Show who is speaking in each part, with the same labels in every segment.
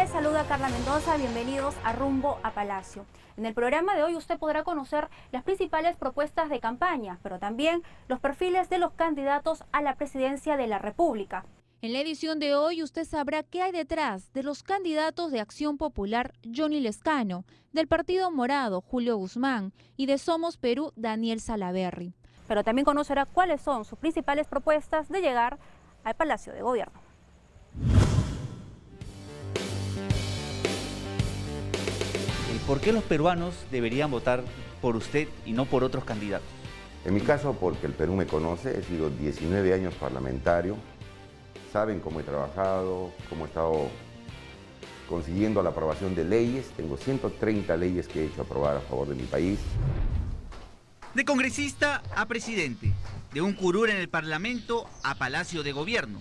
Speaker 1: Les saluda Carla Mendoza, bienvenidos a Rumbo a Palacio. En el programa de hoy usted podrá conocer las principales propuestas de campaña, pero también los perfiles de los candidatos a la presidencia de la República. En la edición de hoy usted sabrá qué hay detrás de los candidatos de Acción Popular Johnny Lezcano, del Partido Morado Julio Guzmán y de Somos Perú Daniel Salaverry. Pero también conocerá cuáles son sus principales propuestas de llegar al Palacio de Gobierno.
Speaker 2: ¿Por qué los peruanos deberían votar por usted y no por otros candidatos?
Speaker 3: En mi caso, porque el Perú me conoce, he sido 19 años parlamentario, saben cómo he trabajado, cómo he estado consiguiendo la aprobación de leyes, tengo 130 leyes que he hecho aprobar a favor de mi país.
Speaker 2: De congresista a presidente, de un curul en el Parlamento a Palacio de Gobierno.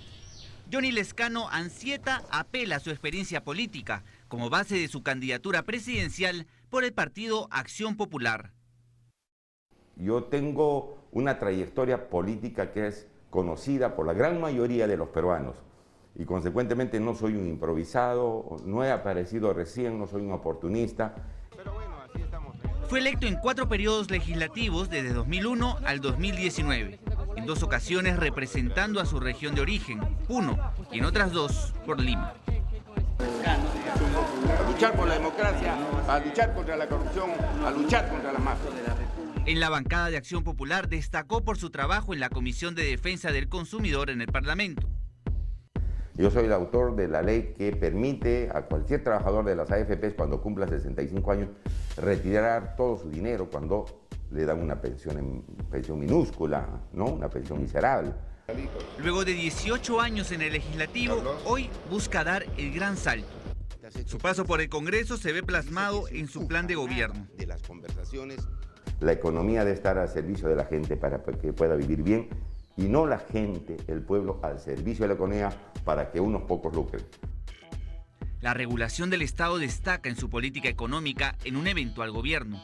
Speaker 2: Johnny Lezcano Ansieta apela a su experiencia política como base de su candidatura presidencial por el partido Acción Popular.
Speaker 3: Yo tengo una trayectoria política que es conocida por la gran mayoría de los peruanos y consecuentemente no soy un improvisado, no he aparecido recién, no soy un oportunista.
Speaker 2: Fue electo en 4 periodos legislativos desde 2001 al 2019, en 2 ocasiones representando a su región de origen, Puno, y en otras 2 por Lima.
Speaker 4: A luchar por la democracia, a luchar contra la corrupción, a luchar contra la mafia.
Speaker 2: En la bancada de Acción Popular destacó por su trabajo en la Comisión de Defensa del Consumidor en el Parlamento.
Speaker 3: Yo soy el autor de la ley que permite a cualquier trabajador de las AFPs cuando cumpla 65 años retirar todo su dinero cuando le dan una pensión minúscula, ¿no? Una pensión miserable.
Speaker 2: Luego de 18 años en el legislativo, hoy busca dar el gran salto. Su paso por el Congreso se ve plasmado en su plan de gobierno.
Speaker 3: La economía debe estar al servicio de la gente para que pueda vivir bien y no la gente, el pueblo, al servicio de la economía para que unos pocos lucren.
Speaker 2: La regulación del Estado destaca en su política económica en un eventual gobierno.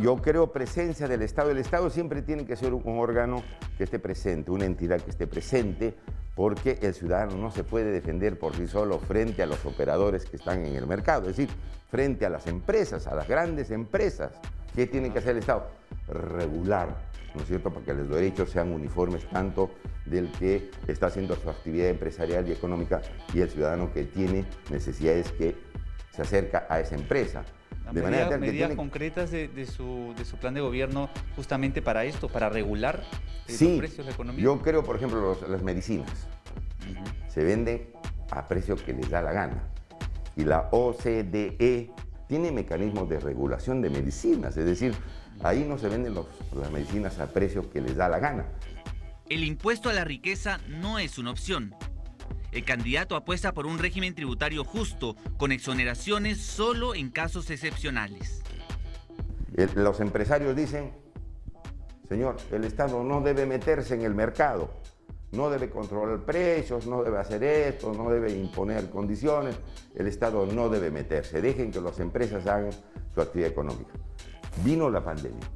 Speaker 3: Yo creo presencia del Estado. El Estado siempre tiene que ser un órgano que esté presente, una entidad que esté presente, porque el ciudadano no se puede defender por sí solo frente a los operadores que están en el mercado, es decir, frente a las empresas, a las grandes empresas. ¿Qué tiene que hacer el Estado? Regular, ¿no es cierto?, para que los derechos sean uniformes tanto del que está haciendo su actividad empresarial y económica y el ciudadano que tiene necesidades que se acerca a esa empresa.
Speaker 2: De manera medidas concretas de su plan de gobierno justamente para esto, para regular los precios de la economía.
Speaker 3: Yo creo, por ejemplo, las medicinas se venden a precio que les da la gana y la OCDE tiene mecanismos de regulación de medicinas, es decir, ahí no se venden las medicinas a precio que les da la gana.
Speaker 2: El impuesto a la riqueza no es una opción. El candidato apuesta por un régimen tributario justo, con exoneraciones solo en casos excepcionales.
Speaker 3: Los empresarios dicen, señor, el Estado no debe meterse en el mercado, no debe controlar precios, no debe hacer esto, no debe imponer condiciones, el Estado no debe meterse, dejen que las empresas hagan su actividad económica. Vino la pandemia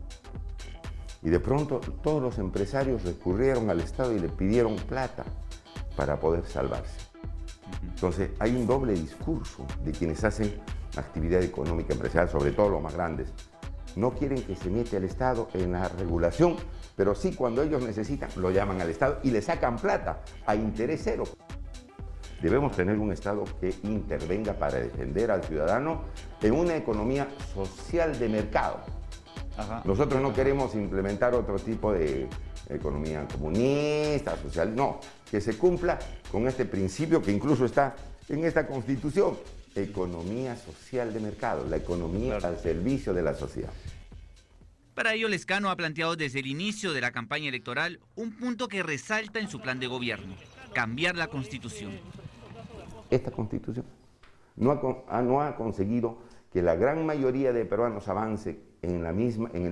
Speaker 3: y de pronto todos los empresarios recurrieron al Estado y le pidieron plata para poder salvarse. Entonces hay un doble discurso de quienes hacen actividad económica empresarial, sobre todo los más grandes. No quieren que se meta el Estado en la regulación, pero sí cuando ellos necesitan lo llaman al Estado y le sacan plata a interés cero. Debemos tener un Estado que intervenga para defender al ciudadano en una economía social de mercado. Nosotros no queremos implementar otro tipo de economía comunista, social, no, que se cumpla con este principio que incluso está en esta Constitución, economía social de mercado, la economía al servicio de la sociedad.
Speaker 2: Para ello, Lezcano ha planteado desde el inicio de la campaña electoral un punto que resalta en su plan de gobierno: cambiar la Constitución.
Speaker 3: Esta Constitución no ha conseguido que la gran mayoría de peruanos avance en el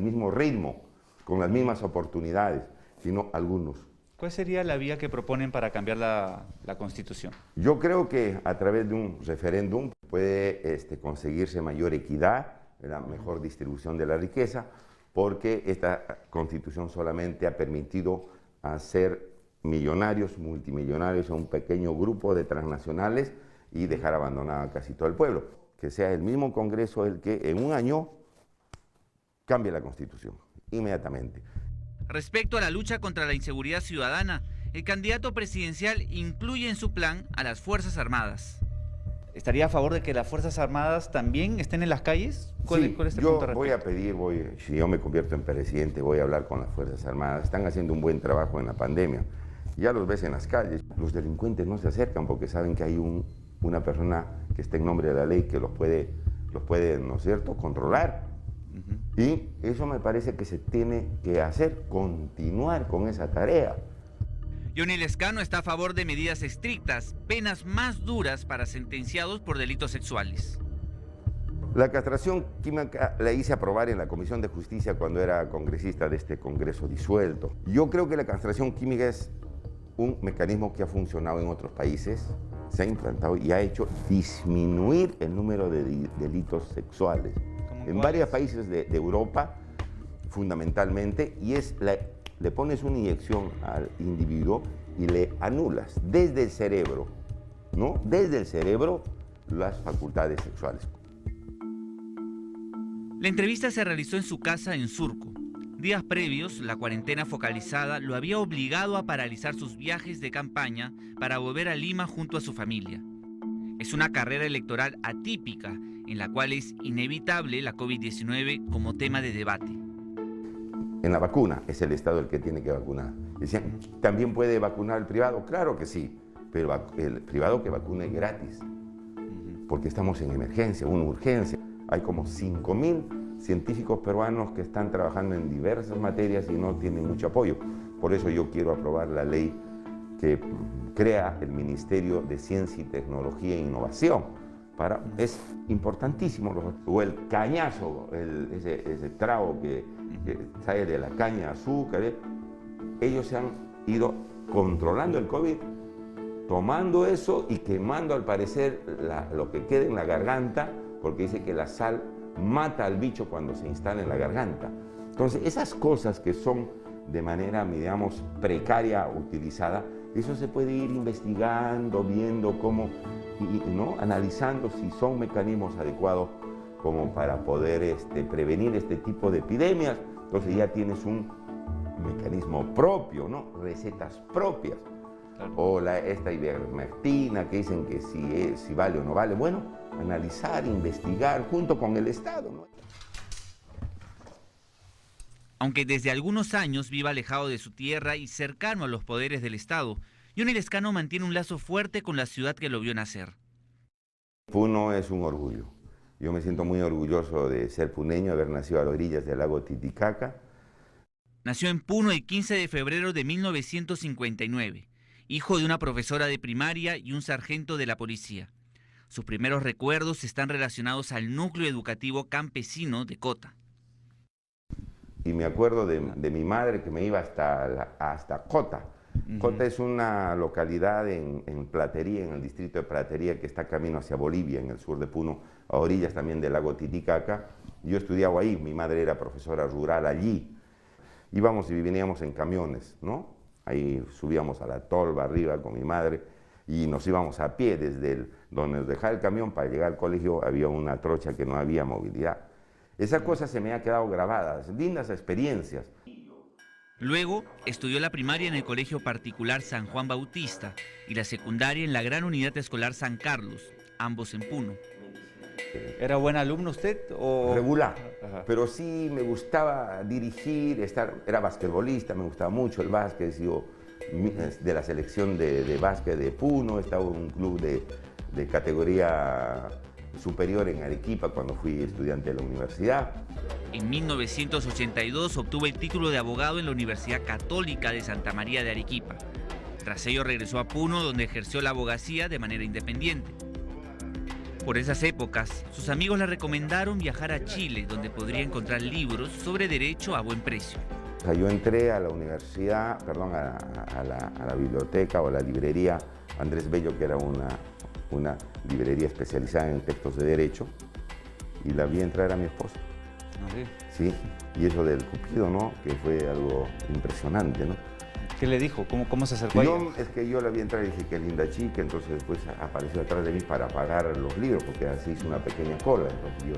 Speaker 3: mismo ritmo, con las mismas oportunidades, sino algunos.
Speaker 2: ¿Cuál sería la vía que proponen para cambiar la Constitución?
Speaker 3: Yo creo que a través de un referéndum puede conseguirse mayor equidad, la mejor distribución de la riqueza, porque esta Constitución solamente ha permitido hacer millonarios, multimillonarios a un pequeño grupo de transnacionales y dejar abandonado casi todo el pueblo. Que sea el mismo Congreso el que en un año cambie la Constitución, inmediatamente.
Speaker 2: Respecto a la lucha contra la inseguridad ciudadana, el candidato presidencial incluye en su plan a las Fuerzas Armadas. ¿Estaría a favor de que las Fuerzas Armadas también estén en las calles? ¿Cuál es este punto?
Speaker 3: Yo voy a pedir, si yo me convierto en presidente, voy a hablar con las Fuerzas Armadas. Están haciendo un buen trabajo en la pandemia. Ya los ves en las calles. Los delincuentes no se acercan porque saben que hay una persona que está en nombre de la ley que los puede, ¿no es cierto?, controlar. Y eso me parece que se tiene que hacer, continuar con esa tarea.
Speaker 2: Johnny Lescano está a favor de medidas estrictas, penas más duras para sentenciados por delitos sexuales.
Speaker 3: La castración química la hice aprobar en la Comisión de Justicia cuando era congresista de este Congreso disuelto. Yo creo que la castración química es un mecanismo que ha funcionado en otros países, se ha implantado y ha hecho disminuir el número de delitos sexuales. En varios países de Europa, fundamentalmente, y le pones una inyección al individuo y le anulas desde el cerebro, ¿no? Desde el cerebro las facultades sexuales.
Speaker 2: La entrevista se realizó en su casa en Surco. Días previos, la cuarentena focalizada lo había obligado a paralizar sus viajes de campaña para volver a Lima junto a su familia. Es una carrera electoral atípica, en la cual es inevitable la COVID-19 como tema de debate.
Speaker 3: En la vacuna es el Estado el que tiene que vacunar. Decían, ¿también puede vacunar el privado? Claro que sí, pero el privado que vacune gratis, porque estamos en emergencia, una urgencia. Hay como 5.000 científicos peruanos que están trabajando en diversas materias y no tienen mucho apoyo. Por eso yo quiero aprobar la ley que crea el Ministerio de Ciencia y Tecnología e Innovación. Es importantísimo, o el cañazo, ese trago que sale de la caña de azúcar, ellos se han ido controlando el COVID, tomando eso y quemando al parecer lo que queda en la garganta, porque dice que la sal mata al bicho cuando se instala en la garganta. Entonces, esas cosas que son de manera, digamos, precaria utilizada, eso se puede ir investigando, viendo cómo, ¿no?, analizando si son mecanismos adecuados como para poder prevenir este tipo de epidemias. Entonces ya tienes un mecanismo propio, ¿no?, recetas propias. Claro. O esta ivermectina que dicen que si vale o no vale. Bueno, analizar, investigar junto con el Estado, ¿no?
Speaker 2: Aunque desde algunos años viva alejado de su tierra y cercano a los poderes del Estado, Johnny Lescano mantiene un lazo fuerte con la ciudad que lo vio nacer.
Speaker 3: Puno es un orgullo. Yo me siento muy orgulloso de ser puneño, haber nacido a las orillas del lago Titicaca.
Speaker 2: Nació en Puno el 15 de febrero de 1959, hijo de una profesora de primaria y un sargento de la policía. Sus primeros recuerdos están relacionados al núcleo educativo campesino de Cota.
Speaker 3: Y me acuerdo de mi madre que me iba hasta Cota. Cota es una localidad en Platería, en el distrito de Platería, que está camino hacia Bolivia, en el sur de Puno, a orillas también del lago Titicaca. Yo estudiaba ahí, mi madre era profesora rural allí. Íbamos y veníamos en camiones, ¿no? Ahí subíamos a la tolva arriba con mi madre y nos íbamos a pie desde donde nos dejaba el camión para llegar al colegio. Había una trocha que no había movilidad. Esa cosa se me ha quedado grabada, lindas experiencias.
Speaker 2: Luego estudió la primaria en el Colegio Particular San Juan Bautista y la secundaria en la Gran Unidad Escolar San Carlos, ambos en Puno.
Speaker 5: ¿Era buen alumno usted? O...
Speaker 3: Regular,
Speaker 5: Ajá.
Speaker 3: Pero sí me gustaba dirigir, era basquetbolista, me gustaba mucho el básquet, yo de la selección de básquet de Puno, estaba en un club de categoría superior en Arequipa cuando fui estudiante de la universidad.
Speaker 2: En 1982 obtuvo el título de abogado en la Universidad Católica de Santa María de Arequipa. Tras ello regresó a Puno, donde ejerció la abogacía de manera independiente. Por esas épocas, sus amigos le recomendaron viajar a Chile, donde podría encontrar libros sobre derecho a buen precio.
Speaker 3: O sea, yo entré a la universidad, perdón, a la biblioteca o a la librería Andrés Bello, que era una librería especializada en textos de derecho, y la vi entrar a mi esposa.
Speaker 5: ¿Sí?
Speaker 3: Sí, y eso del cupido, ¿no?, que fue algo impresionante, ¿no?
Speaker 5: ¿Qué le dijo? ¿Cómo se acercó a ella?
Speaker 3: Es que yo le había entrado y dije, qué linda chica, entonces después apareció atrás de mí para pagar los libros, porque así hizo una pequeña cola, entonces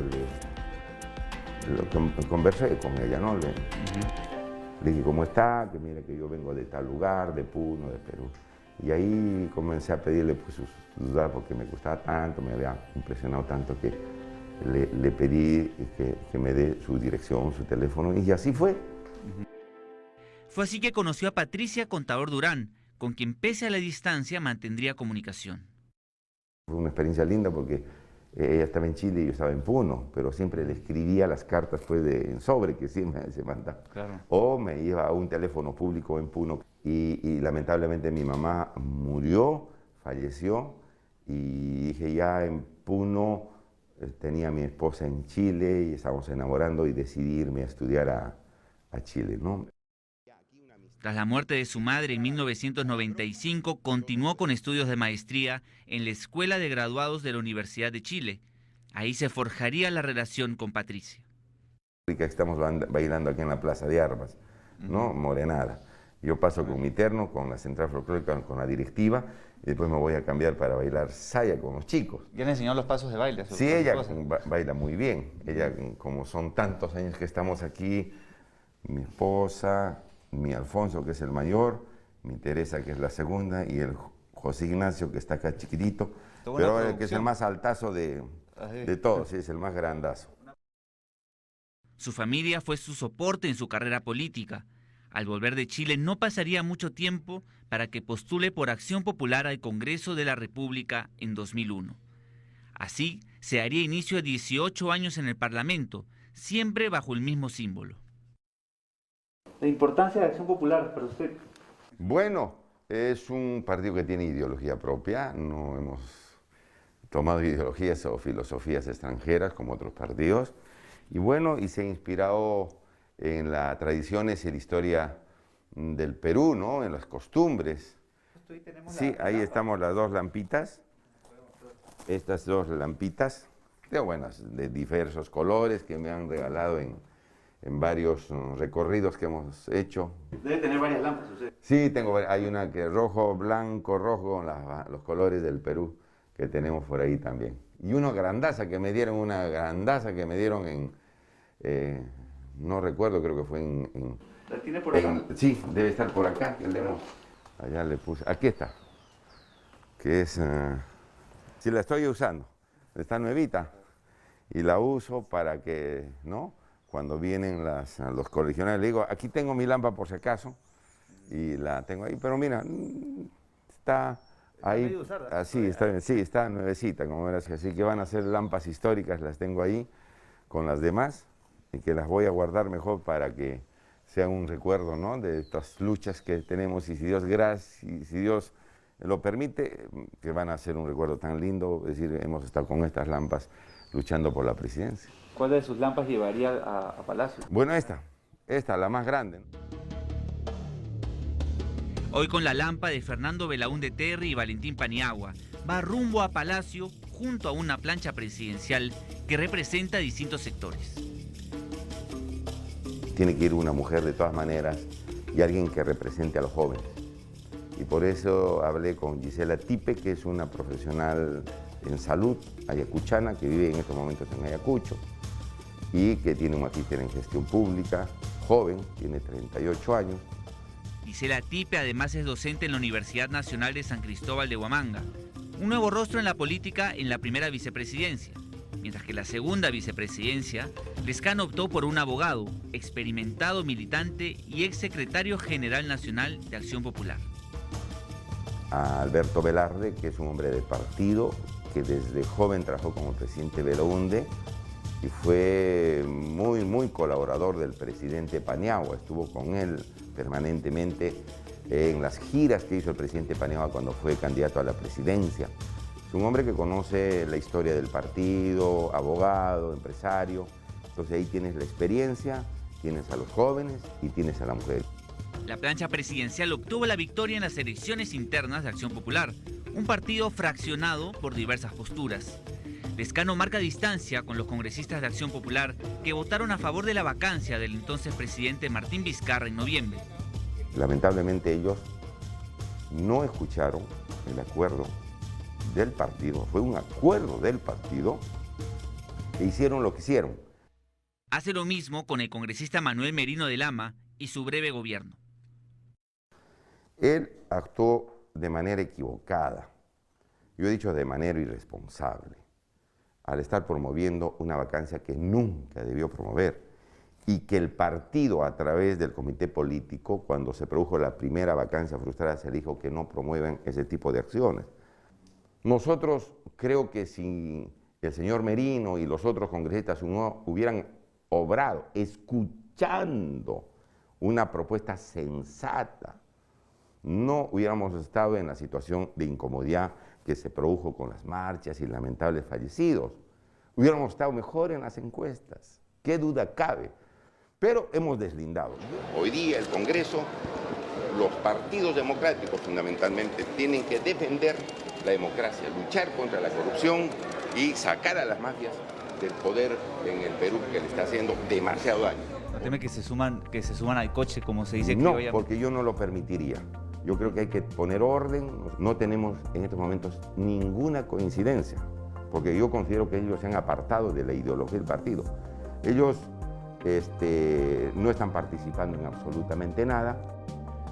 Speaker 3: yo conversé con ella, ¿no? Le dije, ¿cómo está? Que mire que yo vengo de tal lugar, de Puno, de Perú. Y ahí comencé a pedirle pues, sus datos, porque me gustaba tanto, me había impresionado tanto que le pedí que me dé su dirección, su teléfono, y así fue.
Speaker 2: Fue así que conoció a Patricia Contador Durán, con quien pese a la distancia mantendría comunicación.
Speaker 3: Fue una experiencia linda porque ella estaba en Chile y yo estaba en Puno, pero siempre le escribía las cartas pues, en sobre que siempre se manda.
Speaker 5: Claro.
Speaker 3: O me iba a un teléfono público en Puno y lamentablemente mi mamá murió, falleció, y dije ya en Puno tenía a mi esposa en Chile y estábamos enamorando y decidí irme a estudiar a Chile, ¿no?
Speaker 2: Tras la muerte de su madre en 1995, continuó con estudios de maestría en la Escuela de Graduados de la Universidad de Chile. Ahí se forjaría la relación con Patricia.
Speaker 3: Estamos bailando aquí en la Plaza de Armas, ¿no? Morenada. Yo paso con mi terno, con la central folclórica, con la directiva, y después me voy a cambiar para bailar saya con los chicos.
Speaker 5: ¿Ya le enseñó los pasos de baile a su
Speaker 3: Sí, ella
Speaker 5: esposa?
Speaker 3: baila muy bien. Ella, como son tantos años que estamos aquí, mi esposa, mi Alfonso, que es el mayor, mi Teresa, que es la segunda, y el José Ignacio, que está acá chiquitito, pero el que es el más altazo de todos, sí, es el más grandazo.
Speaker 2: Su familia fue su soporte en su carrera política. Al volver de Chile no pasaría mucho tiempo para que postule por Acción Popular al Congreso de la República en 2001. Así se haría inicio a 18 años en el Parlamento, siempre bajo el mismo símbolo.
Speaker 5: La importancia de Acción Popular para usted.
Speaker 3: Bueno, es un partido que tiene ideología propia, no hemos tomado ideologías o filosofías extranjeras como otros partidos, y bueno, y se ha inspirado en las tradiciones y la historia del Perú, ¿no? En las costumbres. Sí, ahí estamos las dos lampitas, estas dos lampitas, de diversos colores que me han regalado en varios recorridos que hemos hecho.
Speaker 5: Debe tener varias lámparas usted.
Speaker 3: Sí, hay una que es rojo, blanco, rojo, los colores del Perú que tenemos por ahí también. Y una grandaza que me dieron, no recuerdo, creo que fue
Speaker 5: ¿La tiene por acá?
Speaker 3: Sí, debe estar por acá. Allá le puse, aquí está. Que es, sí la estoy usando, está nuevita. Y la uso para que, ¿no? Cuando vienen los correligionarios, le digo, aquí tengo mi lámpara por si acaso, y la tengo ahí, pero mira, está ahí, así, está nuevecita, como verás, así que van a ser lámparas históricas, las tengo ahí con las demás, y que las voy a guardar mejor para que sea un recuerdo, ¿no? De estas luchas que tenemos, y si Dios lo permite, que van a ser un recuerdo tan lindo, es decir, hemos estado con estas lámparas luchando por la presidencia.
Speaker 5: ¿Cuál de sus lámparas llevaría a Palacio?
Speaker 3: Bueno, esta, la más grande.
Speaker 2: Hoy con la lámpara de Fernando Belaúnde Terry y Valentín Paniagua, va rumbo a Palacio junto a una plancha presidencial que representa distintos sectores.
Speaker 3: Tiene que ir una mujer de todas maneras y alguien que represente a los jóvenes. Y por eso hablé con Gisela Tipe, que es una profesional en salud ayacuchana, que vive en estos momentos en Ayacucho, y que tiene un magíster en gestión pública, joven, tiene 38 años.
Speaker 2: Gisela Tipe además es docente en la Universidad Nacional de San Cristóbal de Huamanga, un nuevo rostro en la política en la primera vicepresidencia, mientras que la segunda vicepresidencia, Lescano optó por un abogado, experimentado militante y exsecretario general nacional de Acción Popular.
Speaker 3: A Alberto Velarde, que es un hombre de partido, que desde joven trabajó como presidente Belaúnde, y fue muy colaborador del presidente Paniagua, estuvo con él permanentemente en las giras que hizo el presidente Paniagua cuando fue candidato a la presidencia. Es un hombre que conoce la historia del partido, abogado, empresario, entonces ahí tienes la experiencia, tienes a los jóvenes y tienes a la mujer.
Speaker 2: La plancha presidencial obtuvo la victoria en las elecciones internas de Acción Popular, un partido fraccionado por diversas posturas. Lescano marca distancia con los congresistas de Acción Popular que votaron a favor de la vacancia del entonces presidente Martín Vizcarra en noviembre.
Speaker 3: Lamentablemente ellos no escucharon el acuerdo del partido, fue un acuerdo del partido, e hicieron lo que hicieron.
Speaker 2: Hace lo mismo con el congresista Manuel Merino de Lama y su breve gobierno.
Speaker 3: Él actuó de manera equivocada, yo he dicho de manera irresponsable, al estar promoviendo una vacancia que nunca debió promover y que el partido, a través del comité político, cuando se produjo la primera vacancia frustrada, se dijo que no promuevan ese tipo de acciones. Nosotros creo que si el señor Merino y los otros congresistas hubieran obrado escuchando una propuesta sensata, no hubiéramos estado en la situación de incomodidad que se produjo con las marchas y lamentables fallecidos. Hubiéramos estado mejor en las encuestas, qué duda cabe, pero hemos deslindado.
Speaker 4: Hoy día el Congreso, los partidos democráticos fundamentalmente tienen que defender la democracia, luchar contra la corrupción y sacar a las mafias del poder en el Perú, que le está haciendo demasiado daño.
Speaker 5: ¿Teme que se suman al coche, como se dice?
Speaker 3: No, porque yo no lo permitiría. Yo creo que hay que poner orden. No tenemos en estos momentos ninguna coincidencia, porque yo considero que ellos se han apartado de la ideología del partido. Ellos no están participando en absolutamente nada.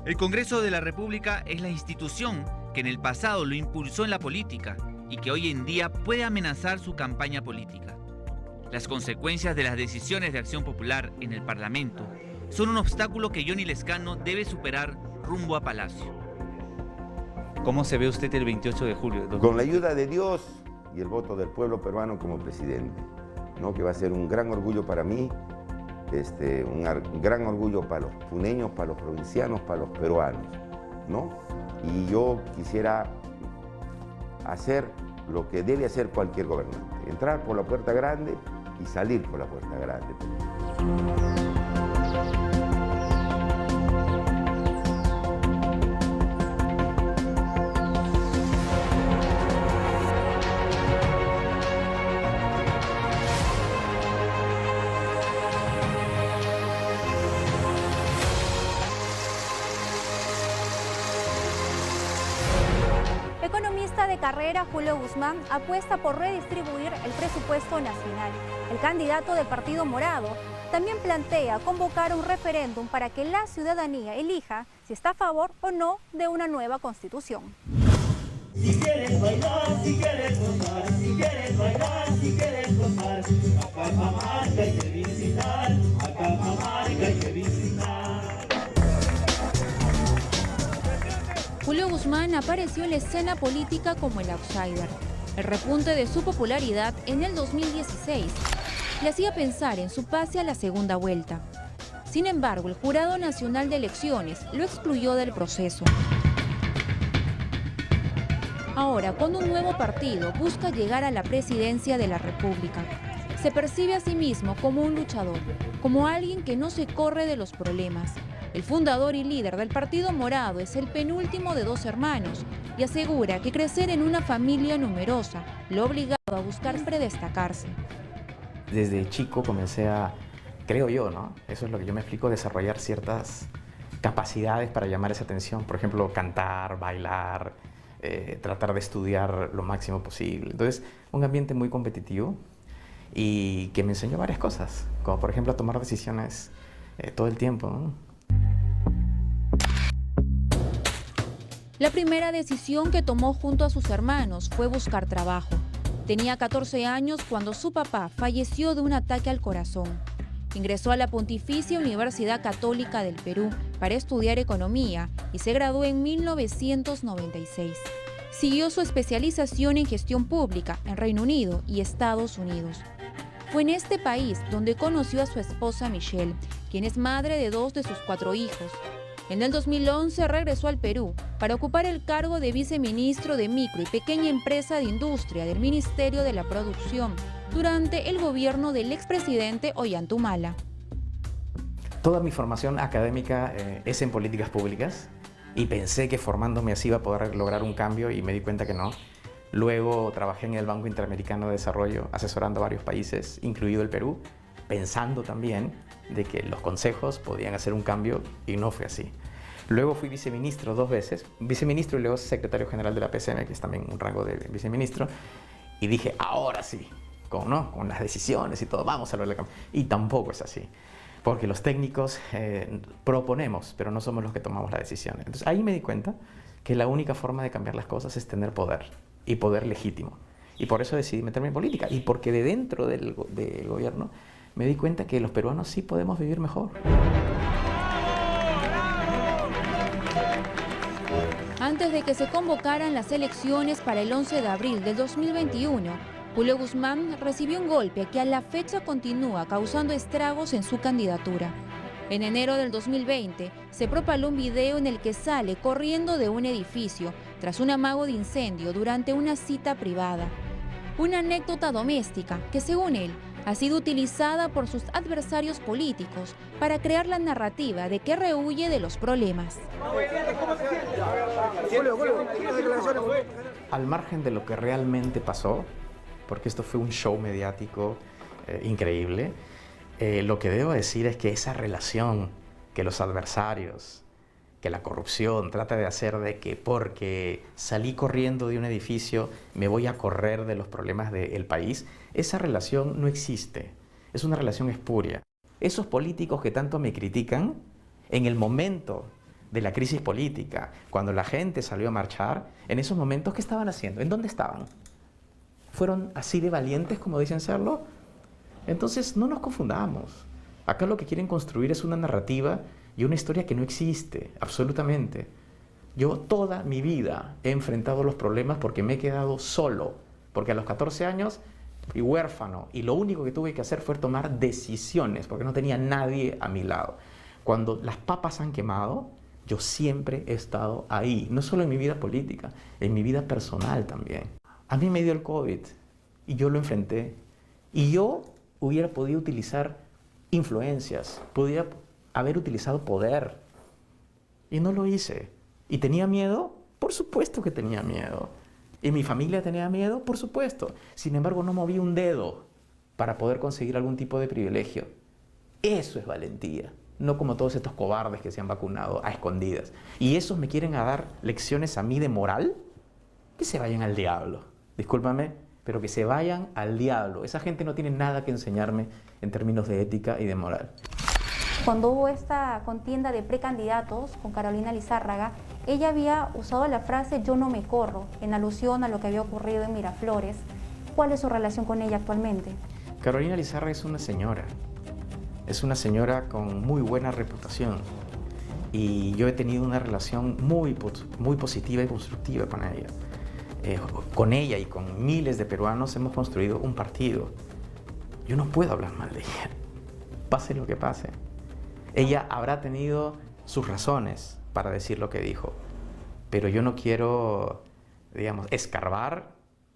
Speaker 2: El Congreso de la República es la institución que en el pasado lo impulsó en la política y que hoy en día puede amenazar su campaña política. Las consecuencias de las decisiones de Acción Popular en el Parlamento son un obstáculo que Johnny Lezcano debe superar rumbo a Palacio.
Speaker 5: ¿Cómo se ve usted el 28 de julio?
Speaker 3: Con la ayuda de Dios y el voto del pueblo peruano como presidente, ¿no? Que va a ser un gran orgullo para mí, un gran orgullo para los puneños, para los provincianos, para los peruanos, ¿no? Y yo quisiera hacer lo que debe hacer cualquier gobernante, entrar por la puerta grande y salir por la puerta grande.
Speaker 1: Economista de carrera Julio Guzmán apuesta por redistribuir el presupuesto nacional. El candidato del Partido Morado también plantea convocar un referéndum para que la ciudadanía elija si está a favor o no de una nueva constitución.
Speaker 6: Si quieres bailar, si quieres gozar, si quieres bailar, si quieres gozar, a Cajamarca hay que visitar, a Cajamarca hay que visitar.
Speaker 1: Julio Guzmán apareció en la escena política como el outsider. El repunte de su popularidad en el 2016 le hacía pensar en su pase a la segunda vuelta. Sin embargo, el Jurado Nacional de Elecciones lo excluyó del proceso. Ahora, con un nuevo partido, busca llegar a la presidencia de la República. Se percibe a sí mismo como un luchador, como alguien que no se corre de los problemas. El fundador y líder del Partido Morado es el penúltimo de 2 hermanos y asegura que crecer en una familia numerosa lo ha obligado a buscar siempre destacarse.
Speaker 7: Desde chico comencé a, creo yo, ¿no? Eso es lo que yo me explico, desarrollar ciertas capacidades para llamar esa atención. Por ejemplo, cantar, bailar, tratar de estudiar lo máximo posible. Entonces, un ambiente muy competitivo y que me enseñó varias cosas, como por ejemplo a tomar decisiones todo el tiempo, ¿no?
Speaker 1: La primera decisión que tomó junto a sus hermanos fue buscar trabajo. Tenía 14 años cuando su papá falleció de un ataque al corazón. Ingresó a la Pontificia Universidad Católica del Perú para estudiar economía y se graduó en 1996. Siguió su especialización en gestión pública en Reino Unido y Estados Unidos. Fue en este país donde conoció a su esposa Michelle, quien es madre de 2 de sus 4 hijos. En el 2011 regresó al Perú para ocupar el cargo de viceministro de Micro y Pequeña Empresa de Industria del Ministerio de la Producción durante el gobierno del expresidente Ollanta.
Speaker 7: Toda mi formación académica es en políticas públicas y pensé que formándome así iba a poder lograr un cambio y me di cuenta que no. Luego trabajé en el Banco Interamericano de Desarrollo asesorando a varios países, incluido el Perú, pensando también de que los consejos podían hacer un cambio y no fue así. Luego fui viceministro 2 veces, viceministro y luego secretario general de la PCM, que es también un rango de viceministro, y dije, ahora sí, con las decisiones y todo, vamos a hablar de campaña. Y tampoco es así, porque los técnicos proponemos, pero no somos los que tomamos las decisiones. Entonces ahí me di cuenta que la única forma de cambiar las cosas es tener poder, y poder legítimo. Y por eso decidí meterme en política, y porque de dentro del gobierno me di cuenta que los peruanos sí podemos vivir mejor.
Speaker 8: Antes de que se convocaran las elecciones para el 11 de abril del 2021, Julio Guzmán recibió un golpe que a la fecha continúa causando estragos en su candidatura. En enero del 2020 se propaló un video en el que sale corriendo de un edificio tras un amago de incendio durante una cita privada. Una anécdota doméstica que, según él, ha sido utilizada por sus adversarios políticos para crear la narrativa de que rehuye de los problemas.
Speaker 7: Al margen de lo que realmente pasó, porque esto fue un show mediático increíble, lo que debo decir es que esa relación que los adversarios, que la corrupción trata de hacer de que porque salí corriendo de un edificio me voy a correr de los problemas del país, esa relación no existe, es una relación espuria. Esos políticos que tanto me critican, en el momento de la crisis política, cuando la gente salió a marchar, en esos momentos, ¿qué estaban haciendo? ¿En dónde estaban? ¿Fueron así de valientes como dicen serlo? Entonces no nos confundamos. Acá lo que quieren construir es una narrativa y una historia que no existe, absolutamente. Yo toda mi vida he enfrentado los problemas porque me he quedado solo, porque a los 14 años fui huérfano y lo único que tuve que hacer fue tomar decisiones, porque no tenía nadie a mi lado. Cuando las papas han quemado, yo siempre he estado ahí, no solo en mi vida política, en mi vida personal también. A mí me dio el COVID y yo lo enfrenté. Y yo hubiera podido utilizar influencias, podía haber utilizado poder. Y no lo hice. ¿Y tenía miedo? Por supuesto que tenía miedo. ¿Y mi familia tenía miedo? Por supuesto. Sin embargo, no moví un dedo para poder conseguir algún tipo de privilegio. Eso es valentía. No como todos estos cobardes que se han vacunado a escondidas. ¿Y esos me quieren dar lecciones a mí de moral? Que se vayan al diablo. Discúlpame, pero que se vayan al diablo. Esa gente no tiene nada que enseñarme en términos de ética y de moral.
Speaker 1: Cuando hubo esta contienda de precandidatos con Carolina Lizárraga, ella había usado la frase "yo no me corro", en alusión a lo que había ocurrido en Miraflores. ¿Cuál es su relación con ella actualmente?
Speaker 7: Carolina Lizárraga es una señora. Es una señora con muy buena reputación. Y yo he tenido una relación muy positiva y constructiva con ella. Con ella y con miles de peruanos hemos construido un partido. Yo no puedo hablar mal de ella, pase lo que pase. Ella habrá tenido sus razones para decir lo que dijo, pero yo no quiero, digamos, escarbar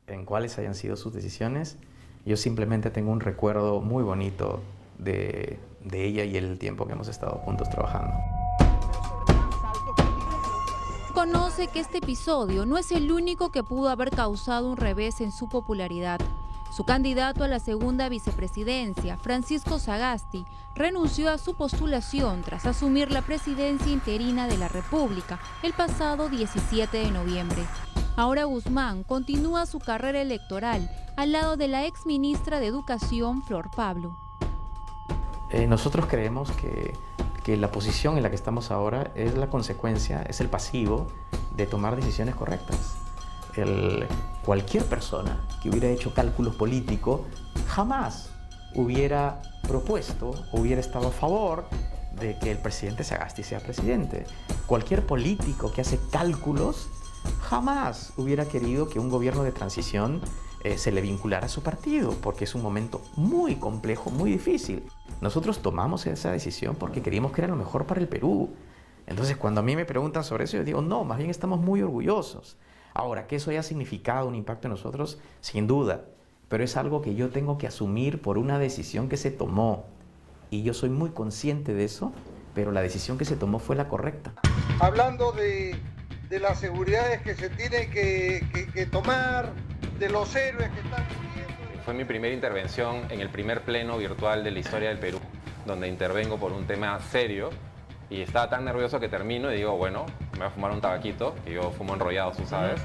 Speaker 7: en cuáles hayan sido sus decisiones. Yo simplemente tengo un recuerdo muy bonito de ella y el tiempo que hemos estado juntos trabajando.
Speaker 8: Conoce que este episodio no es el único que pudo haber causado un revés en su popularidad. Su candidato a la segunda vicepresidencia, Francisco Sagasti, renunció a su postulación tras asumir la presidencia interina de la República el pasado 17 de noviembre. Ahora Guzmán continúa su carrera electoral al lado de la exministra de Educación, Flor Pablo.
Speaker 7: Nosotros creemos que la posición en la que estamos ahora es la consecuencia, es el pasivo de tomar decisiones correctas. Cualquier persona que hubiera hecho cálculos políticos jamás hubiera propuesto, hubiera estado a favor de que el presidente Sagasti sea presidente. Cualquier político que hace cálculos jamás hubiera querido que un gobierno de transición se le vinculara a su partido, porque es un momento muy complejo, muy difícil. Nosotros tomamos esa decisión porque queríamos que era lo mejor para el Perú. Entonces, cuando a mí me preguntan sobre eso, yo digo, no, más bien estamos muy orgullosos. Ahora, que eso haya significado un impacto en nosotros, sin duda, pero es algo que yo tengo que asumir por una decisión que se tomó. Y yo soy muy consciente de eso, pero la decisión que se tomó fue la correcta.
Speaker 9: Hablando de las seguridades que se tiene que tomar, de los héroes que están viviendo.
Speaker 10: Fue mi primera intervención en el primer pleno virtual de la historia del Perú, donde intervengo por un tema serio Y estaba tan nervioso que termino y digo, bueno, me voy a fumar un tabaquito, que yo fumo enrollado, tú sabes,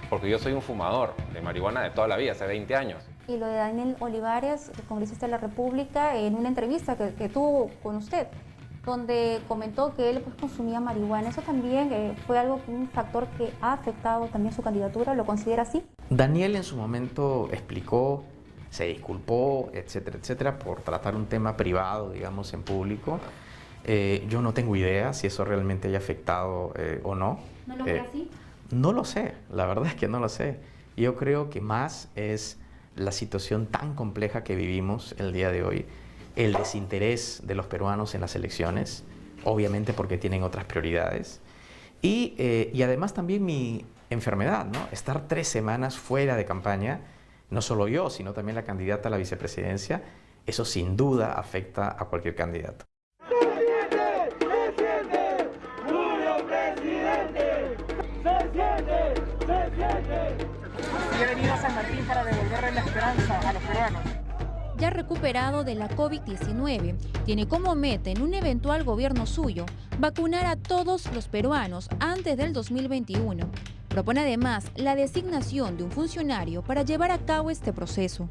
Speaker 10: porque yo soy un fumador de marihuana de toda la vida, hace 20 años.
Speaker 1: Y lo de Daniel Olivares, el congresista de la República, en una entrevista que tuvo con usted, donde comentó que él pues, consumía marihuana. ¿Eso también fue un factor que ha afectado también su candidatura? ¿Lo considera así?
Speaker 7: Daniel en su momento explicó, se disculpó, etcétera, etcétera, por tratar un tema privado, digamos, en público. Yo no tengo idea si eso realmente haya afectado o no.
Speaker 1: ¿No lo ve así?
Speaker 7: No lo sé, la verdad es que no lo sé. Yo creo que más es la situación tan compleja que vivimos el día de hoy, el desinterés de los peruanos en las elecciones, obviamente porque tienen otras prioridades, y además también mi enfermedad, ¿no? Estar 3 semanas fuera de campaña, no solo yo, sino también la candidata a la vicepresidencia, eso sin duda afecta a cualquier candidato.
Speaker 11: Y ha venido a San Martín para devolverle la esperanza a los peruanos.
Speaker 8: Ya recuperado de la COVID-19, tiene como meta en un eventual gobierno suyo vacunar a todos los peruanos antes del 2021. Propone además la designación de un funcionario para llevar a cabo este proceso.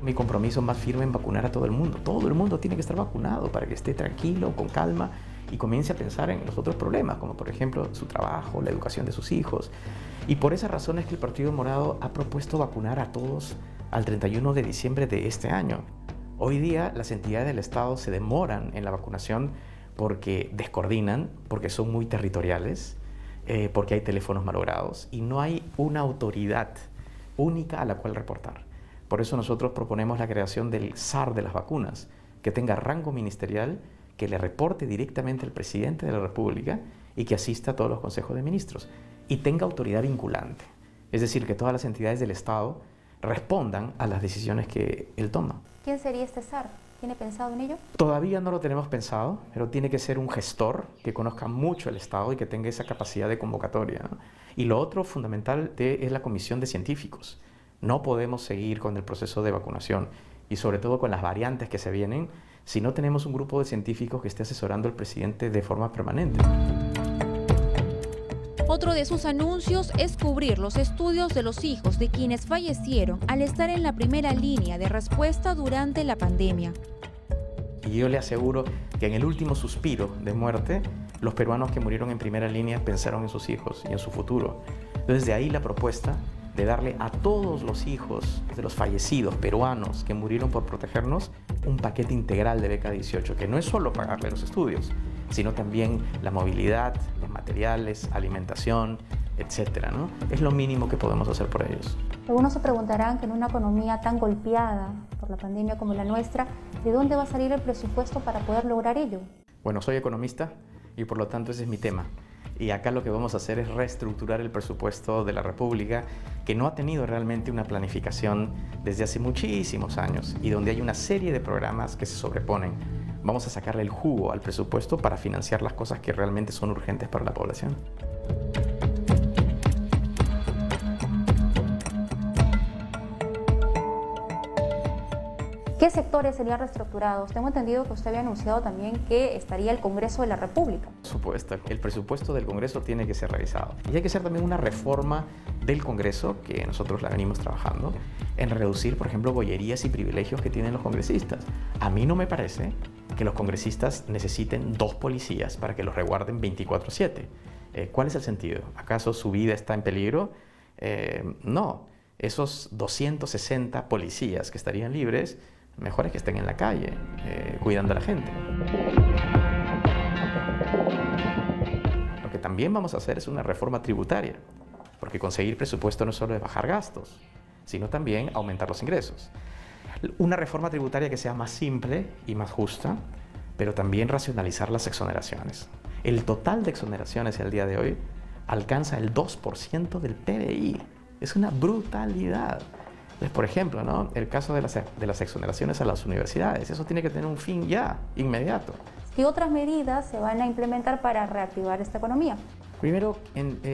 Speaker 7: Mi compromiso más firme en vacunar a todo el mundo. Todo el mundo tiene que estar vacunado para que esté tranquilo, con calma y comience a pensar en los otros problemas, como por ejemplo su trabajo, la educación de sus hijos. Y por esa razón es que el Partido Morado ha propuesto vacunar a todos al 31 de diciembre de este año. Hoy día las entidades del Estado se demoran en la vacunación porque descoordinan, porque son muy territoriales, porque hay teléfonos malogrados y no hay una autoridad única a la cual reportar. Por eso nosotros proponemos la creación del SAR de las vacunas, que tenga rango ministerial, que le reporte directamente al presidente de la República y que asista a todos los consejos de ministros y tenga autoridad vinculante. Es decir, que todas las entidades del Estado respondan a las decisiones que él toma.
Speaker 1: ¿Quién sería este SAR? ¿Tiene pensado en ello?
Speaker 7: Todavía no lo tenemos pensado, pero tiene que ser un gestor que conozca mucho el Estado y que tenga esa capacidad de convocatoria, ¿no? Y lo otro fundamental es la comisión de científicos. No podemos seguir con el proceso de vacunación y sobre todo con las variantes que se vienen si no tenemos un grupo de científicos que esté asesorando al presidente de forma permanente.
Speaker 8: Otro de sus anuncios es cubrir los estudios de los hijos de quienes fallecieron al estar en la primera línea de respuesta durante la pandemia.
Speaker 7: Y yo le aseguro que en el último suspiro de muerte, los peruanos que murieron en primera línea pensaron en sus hijos y en su futuro. Entonces de ahí la propuesta de darle a todos los hijos de los fallecidos peruanos que murieron por protegernos un paquete integral de beca 18, que no es solo pagarle los estudios, sino también la movilidad, los materiales, alimentación, etcétera, ¿no? Es lo mínimo que podemos hacer por ellos.
Speaker 1: Algunos se preguntarán que en una economía tan golpeada por la pandemia como la nuestra, ¿de dónde va a salir el presupuesto para poder lograr ello?
Speaker 7: Bueno, soy economista y por lo tanto ese es mi tema. Y acá lo que vamos a hacer es reestructurar el presupuesto de la República, que no ha tenido realmente una planificación desde hace muchísimos años y donde hay una serie de programas que se sobreponen. Vamos a sacarle el jugo al presupuesto para financiar las cosas que realmente son urgentes para la población.
Speaker 1: ¿Qué sectores serían reestructurados? Tengo entendido que usted había anunciado también que estaría el Congreso de la República.
Speaker 7: Por supuesto, el presupuesto del Congreso tiene que ser revisado. Y hay que hacer también una reforma del Congreso, que nosotros la venimos trabajando, en reducir, por ejemplo, bollerías y privilegios que tienen los congresistas. A mí no me parece que los congresistas necesiten 2 policías para que los resguarden 24/7. ¿Cuál es el sentido? ¿Acaso su vida está en peligro? No. Esos 260 policías que estarían libres, mejor es que estén en la calle, cuidando a la gente. Lo que también vamos a hacer es una reforma tributaria, porque conseguir presupuesto no solo es bajar gastos, sino también aumentar los ingresos. Una reforma tributaria que sea más simple y más justa, pero también racionalizar las exoneraciones. El total de exoneraciones al día de hoy alcanza el 2% del PBI. Es una brutalidad. Entonces, por ejemplo, ¿no? El caso de las exoneraciones a las universidades, eso tiene que tener un fin ya, inmediato.
Speaker 1: ¿Qué otras medidas se van a implementar para reactivar esta economía?
Speaker 7: Primero,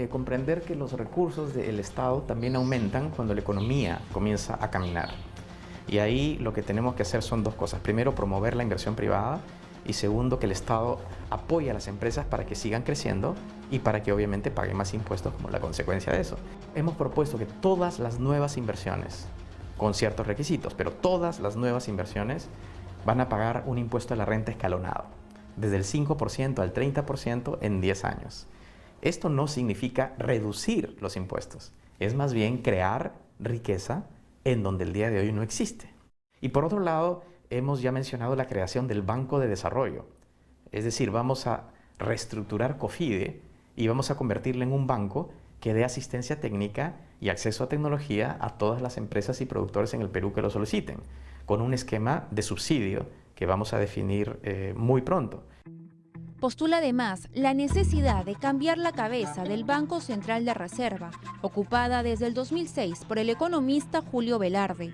Speaker 7: comprender que los recursos del Estado también aumentan cuando la economía comienza a caminar. Y ahí lo que tenemos que hacer son 2 cosas. Primero, promover la inversión privada y segundo, que el Estado apoye a las empresas para que sigan creciendo y para que obviamente paguen más impuestos como la consecuencia de eso. Hemos propuesto que todas las nuevas inversiones, con ciertos requisitos, pero todas las nuevas inversiones van a pagar un impuesto a la renta escalonado, desde el 5% al 30% en 10 años. Esto no significa reducir los impuestos, es más bien crear riqueza en donde el día de hoy no existe. Y por otro lado, hemos ya mencionado la creación del Banco de Desarrollo. Es decir, vamos a reestructurar COFIDE y vamos a convertirlo en un banco que dé asistencia técnica y acceso a tecnología a todas las empresas y productores en el Perú que lo soliciten, con un esquema de subsidio que vamos a definir muy pronto.
Speaker 8: Postula además la necesidad de cambiar la cabeza del Banco Central de Reserva, ocupada desde el 2006 por el economista Julio Velarde.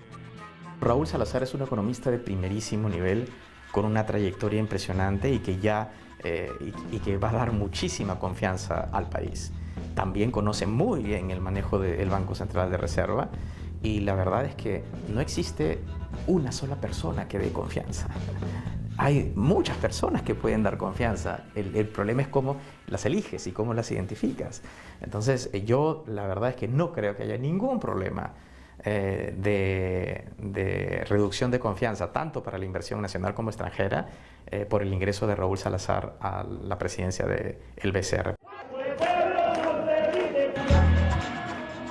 Speaker 7: Raúl Salazar es un economista de primerísimo nivel, con una trayectoria impresionante y que que va a dar muchísima confianza al país. También conoce muy bien el manejo del Banco Central de Reserva y la verdad es que no existe una sola persona que dé confianza. Hay muchas personas que pueden dar confianza. El problema es cómo las eliges y cómo las identificas. Entonces, yo la verdad es que no creo que haya ningún problema de reducción de confianza, tanto para la inversión nacional como extranjera, por el ingreso de Raúl Salazar a la presidencia del BCR.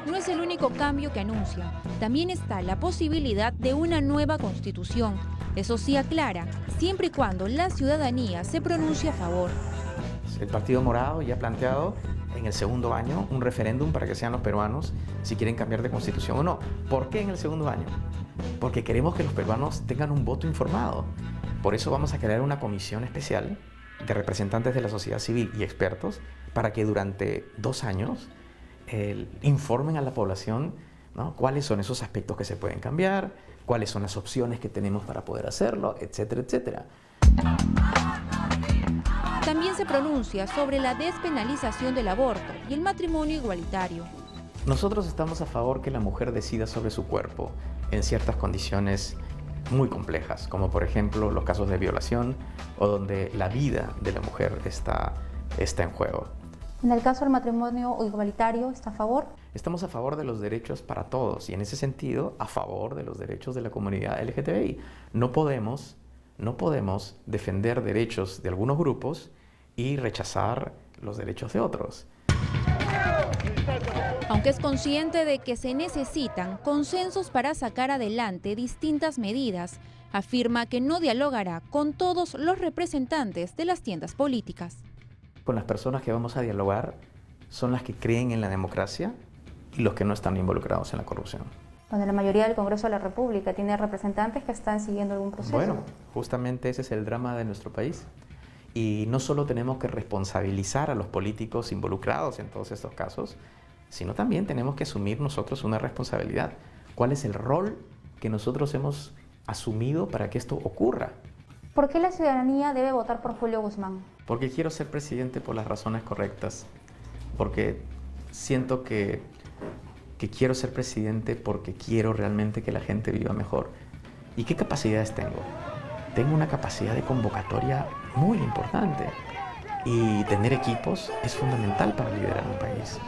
Speaker 8: No es el único cambio que anuncia. También está la posibilidad de una nueva constitución. Eso sí aclara, siempre y cuando la ciudadanía se pronuncie a favor.
Speaker 7: El Partido Morado ya ha planteado en el segundo año un referéndum para que sean los peruanos si quieren cambiar de constitución o no. ¿Por qué en el segundo año? Porque queremos que los peruanos tengan un voto informado. Por eso vamos a crear una comisión especial de representantes de la sociedad civil y expertos para que durante 2 años informen a la población, ¿no?, cuáles son esos aspectos que se pueden cambiar, cuáles son las opciones que tenemos para poder hacerlo, etcétera, etcétera.
Speaker 8: También se pronuncia sobre la despenalización del aborto y el matrimonio igualitario.
Speaker 7: Nosotros estamos a favor que la mujer decida sobre su cuerpo en ciertas condiciones muy complejas, como por ejemplo los casos de violación o donde la vida de la mujer está en juego.
Speaker 1: En el caso del matrimonio igualitario, ¿está a favor?
Speaker 7: Estamos a favor de los derechos para todos y en ese sentido a favor de los derechos de la comunidad LGTBI. No podemos defender derechos de algunos grupos y rechazar los derechos de otros.
Speaker 8: Aunque es consciente de que se necesitan consensos para sacar adelante distintas medidas, afirma que no dialogará con todos los representantes de las tiendas políticas.
Speaker 7: Con las personas que vamos a dialogar son las que creen en la democracia y los que no están involucrados en la corrupción.
Speaker 1: Donde la mayoría del Congreso de la República tiene representantes que están siguiendo algún proceso.
Speaker 7: Bueno, justamente ese es el drama de nuestro país. Y no solo tenemos que responsabilizar a los políticos involucrados en todos estos casos, sino también tenemos que asumir nosotros una responsabilidad. ¿Cuál es el rol que nosotros hemos asumido para que esto ocurra?
Speaker 1: ¿Por qué la ciudadanía debe votar por Julio Guzmán?
Speaker 7: Porque quiero ser presidente por las razones correctas. Porque siento que quiero ser presidente porque quiero realmente que la gente viva mejor. ¿Y qué capacidades tengo? Tengo una capacidad de convocatoria muy importante. Y tener equipos es fundamental para liderar un país.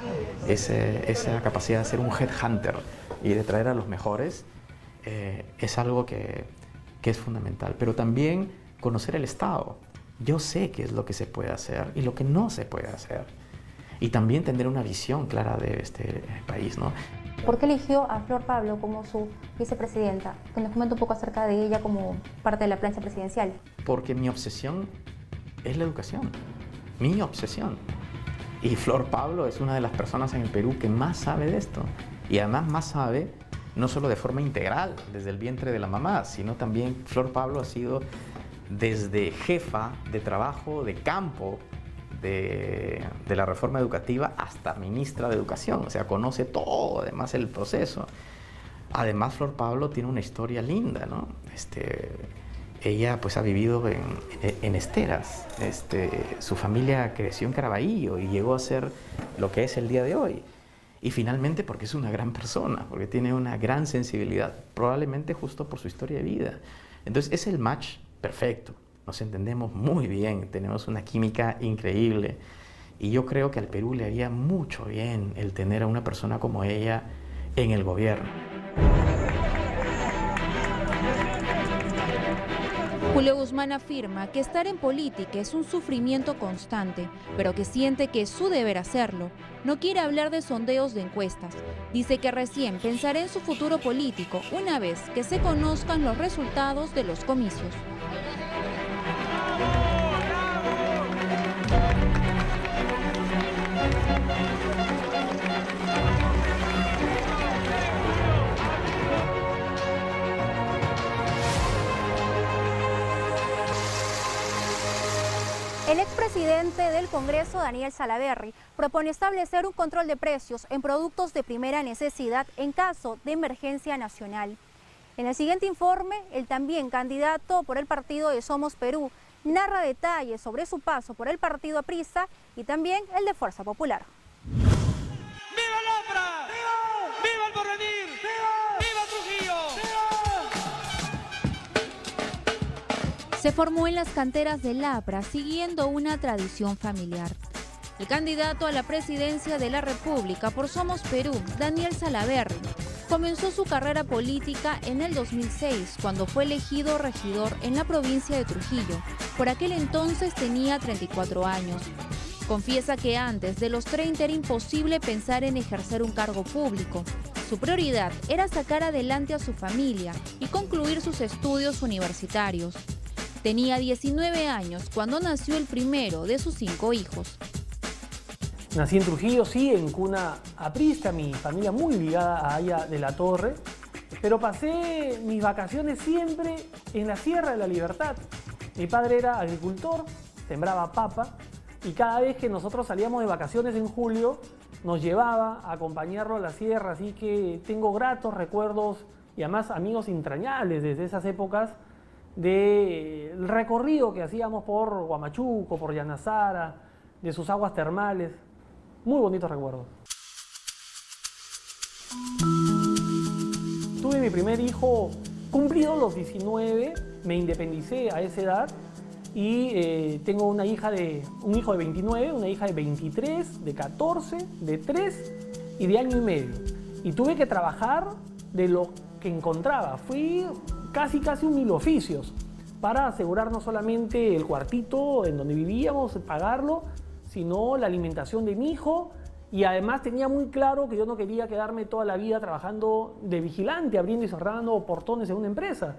Speaker 7: Esa capacidad de ser un headhunter y de traer a los mejores es algo que es fundamental. Pero también conocer el Estado. Yo sé qué es lo que se puede hacer y lo que no se puede hacer. Y también tener una visión clara de este país, ¿no?
Speaker 1: ¿Por qué eligió a Flor Pablo como su vicepresidenta? Que nos comente un poco acerca de ella como parte de la plancha presidencial.
Speaker 7: Porque mi obsesión es la educación. Mi obsesión. Y Flor Pablo es una de las personas en el Perú que más sabe de esto. Y además más sabe, no solo de forma integral, desde el vientre de la mamá, sino también Flor Pablo ha sido desde jefa de trabajo de campo de la reforma educativa hasta ministra de Educación. O sea, conoce todo, además, el proceso. Además, Flor Pablo tiene una historia linda, ¿no? Ella pues ha vivido en esteras. Su familia creció en Caraballo y llegó a ser lo que es el día de hoy. Y finalmente porque es una gran persona, porque tiene una gran sensibilidad, probablemente justo por su historia de vida. Entonces es el match perfecto, nos entendemos muy bien, tenemos una química increíble. Y yo creo que al Perú le haría mucho bien el tener a una persona como ella en el gobierno.
Speaker 8: Julio Guzmán afirma que estar en política es un sufrimiento constante, pero que siente que es su deber hacerlo. No quiere hablar de sondeos de encuestas. Dice que recién pensará en su futuro político una vez que se conozcan los resultados de los comicios.
Speaker 1: El expresidente del Congreso, Daniel Salaverry, propone establecer un control de precios en productos de primera necesidad en caso de emergencia nacional. En el siguiente informe, el también candidato por el partido de Somos Perú narra detalles sobre su paso por el partido aprista y también el de Fuerza Popular.
Speaker 6: ¡Viva el Opra! ¡Viva! ¡Viva el Porvenir! ¡Viva! ¡Viva Trujillo!
Speaker 8: Se formó en las canteras del APRA siguiendo una tradición familiar. El candidato a la presidencia de la República por Somos Perú, Daniel Salaverry, comenzó su carrera política en el 2006 cuando fue elegido regidor en la provincia de Trujillo. Por aquel entonces tenía 34 años. Confiesa que antes de los 30 era imposible pensar en ejercer un cargo público. Su prioridad era sacar adelante a su familia y concluir sus estudios universitarios. Tenía 19 años cuando nació el primero de sus 5 hijos.
Speaker 12: Nací en Trujillo, sí, en cuna aprista, mi familia muy ligada a Haya de la Torre, pero pasé mis vacaciones siempre en la Sierra de la Libertad. Mi padre era agricultor, sembraba papa, y cada vez que nosotros salíamos de vacaciones en julio, nos llevaba a acompañarlo a la sierra, así que tengo gratos recuerdos y además amigos entrañables desde esas épocas del recorrido que hacíamos por Huamachuco, por Yanazara, de sus aguas termales. Muy bonitos recuerdos. Tuve mi primer hijo cumplido los 19, me independicé a esa edad y tengo un hijo de 29, una hija de 23, de 14, de 3 y de año y medio. Y tuve que trabajar de lo que encontraba. Fui casi un mil oficios para asegurar no solamente el cuartito en donde vivíamos, pagarlo, sino la alimentación de mi hijo, y además tenía muy claro que yo no quería quedarme toda la vida trabajando de vigilante, abriendo y cerrando portones en una empresa.